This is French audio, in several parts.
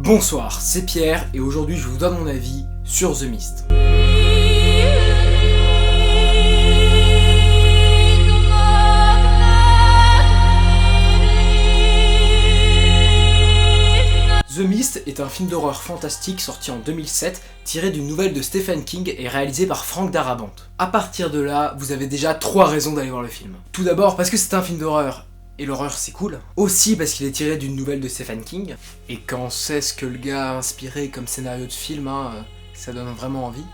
Bonsoir, c'est Pierre et aujourd'hui je vous donne mon avis sur The Mist. The Mist est un film d'horreur fantastique sorti en 2007, tiré d'une nouvelle de Stephen King et réalisé par Frank Darabont. A partir de là, vous avez déjà 3 raisons d'aller voir le film. Tout d'abord parce que c'est un film d'horreur, et l'horreur c'est cool. Aussi parce qu'il est tiré d'une nouvelle de Stephen King, et quand on sait ce que le gars a inspiré comme scénario de film, ça donne vraiment envie.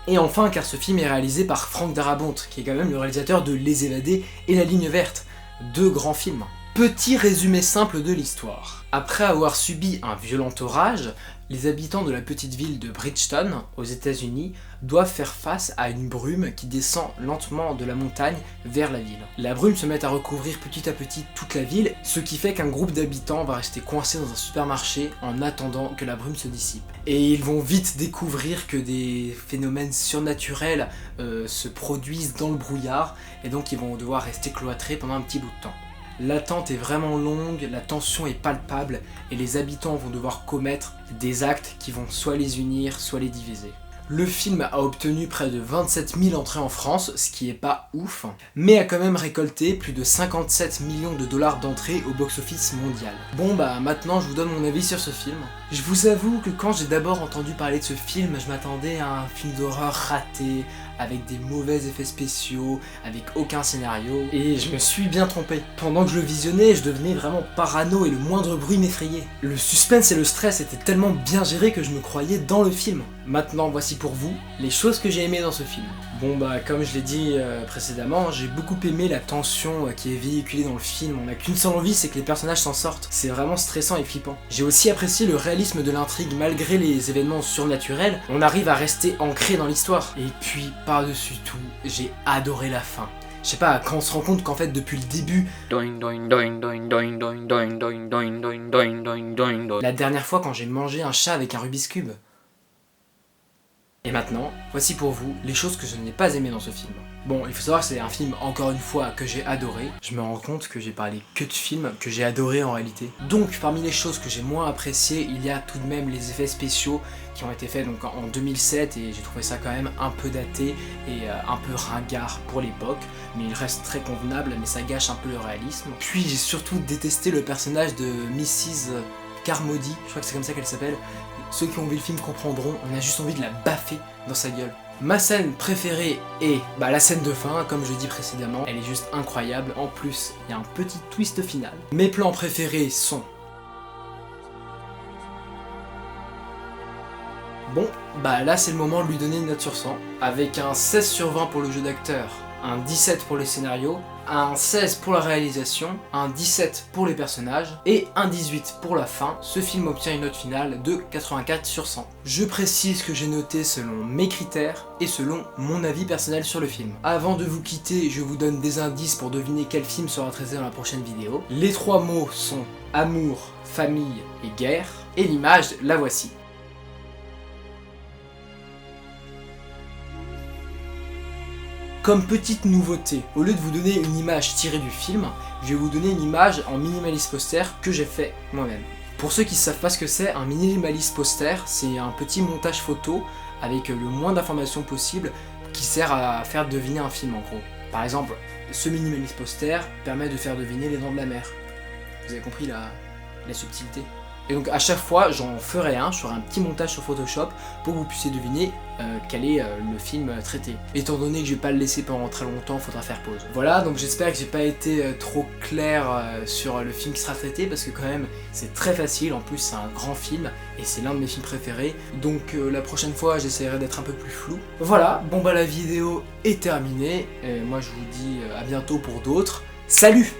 Et enfin car ce film est réalisé par Frank Darabont, qui est quand même le réalisateur de Les Évadés et La Ligne Verte, 2 grands films. Petit résumé simple de l'histoire. Après avoir subi un violent orage, les habitants de la petite ville de Bridgeton, aux États-Unis, doivent faire face à une brume qui descend lentement de la montagne vers la ville. La brume se met à recouvrir petit à petit toute la ville, ce qui fait qu'un groupe d'habitants va rester coincé dans un supermarché en attendant que la brume se dissipe. Et ils vont vite découvrir que des phénomènes surnaturels se produisent dans le brouillard, et donc ils vont devoir rester cloîtrés pendant un petit bout de temps. L'attente est vraiment longue, la tension est palpable et les habitants vont devoir commettre des actes qui vont soit les unir, soit les diviser. Le film a obtenu près de 27 000 entrées en France, ce qui est pas ouf, mais a quand même récolté plus de 57 millions de dollars d'entrées au box-office mondial. Bon bah maintenant je vous donne mon avis sur ce film. Je vous avoue que quand j'ai d'abord entendu parler de ce film, je m'attendais à un film d'horreur raté, avec des mauvais effets spéciaux, avec aucun scénario, et je me suis bien trompé. Pendant que je le visionnais, je devenais vraiment parano et le moindre bruit m'effrayait. Le suspense et le stress étaient tellement bien gérés que je me croyais dans le film. Maintenant, voici pour vous les choses que j'ai aimées dans ce film. Bon bah comme je l'ai dit précédemment, j'ai beaucoup aimé la tension qui est véhiculée dans le film. On n'a qu'une seule envie, c'est que les personnages s'en sortent. C'est vraiment stressant et flippant. J'ai aussi apprécié le réalisme de l'intrigue. Malgré les événements surnaturels, on arrive à rester ancré dans l'histoire. Et puis par-dessus tout, j'ai adoré la fin. Je sais pas, quand on se rend compte qu'en fait depuis le début, la dernière fois quand j'ai mangé un chat avec un Rubik's Cube. Et maintenant, voici pour vous les choses que je n'ai pas aimées dans ce film. Bon, il faut savoir que c'est un film, encore une fois, que j'ai adoré. Je me rends compte que j'ai parlé que de films que j'ai adoré en réalité. Donc, parmi les choses que j'ai moins appréciées, il y a tout de même les effets spéciaux qui ont été faits donc en 2007 et j'ai trouvé ça quand même un peu daté et un peu ringard pour l'époque. Mais il reste très convenable, mais ça gâche un peu le réalisme. Puis j'ai surtout détesté le personnage de Mrs. Carmody, je crois que c'est comme ça qu'elle s'appelle. Ceux qui ont vu le film comprendront, on a juste envie de la baffer dans sa gueule. Ma scène préférée est la scène de fin, comme je l'ai dit précédemment, elle est juste incroyable. En plus, il y a un petit twist final. Mes plans préférés sont... Bon, là c'est le moment de lui donner une note sur 100, avec un 16 sur 20 pour le jeu d'acteur, un 17 pour les scénarios, un 16 pour la réalisation, un 17 pour les personnages et un 18 pour la fin. Ce film obtient une note finale de 84 sur 100. Je précise que j'ai noté selon mes critères et selon mon avis personnel sur le film. Avant de vous quitter, je vous donne des indices pour deviner quel film sera traité dans la prochaine vidéo. Les 3 mots sont amour, famille et guerre, et l'image, la voici. Comme petite nouveauté, au lieu de vous donner une image tirée du film, je vais vous donner une image en minimalist poster que j'ai fait moi-même. Pour ceux qui ne savent pas ce que c'est, un minimalist poster, c'est un petit montage photo avec le moins d'informations possible qui sert à faire deviner un film en gros. Par exemple, ce minimalist poster permet de faire deviner Les Dents de la Mer. Vous avez compris la subtilité ? Et donc à chaque fois j'en ferai un, je ferai un petit montage sur Photoshop pour que vous puissiez deviner quel est le film traité. Étant donné que je vais pas le laisser pendant très longtemps, il faudra faire pause. Voilà, donc j'espère que j'ai pas été trop clair sur le film qui sera traité, parce que quand même c'est très facile, en plus c'est un grand film et c'est l'un de mes films préférés. Donc la prochaine fois j'essaierai d'être un peu plus flou. Voilà, bon la vidéo est terminée, et moi je vous dis à bientôt pour d'autres. Salut!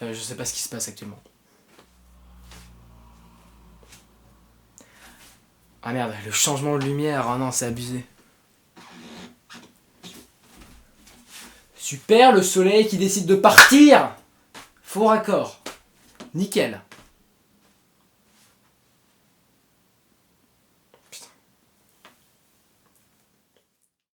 Je sais pas ce qui se passe actuellement. Ah merde, le changement de lumière, oh non, c'est abusé. Super, le soleil qui décide de partir! Faux raccord. Nickel.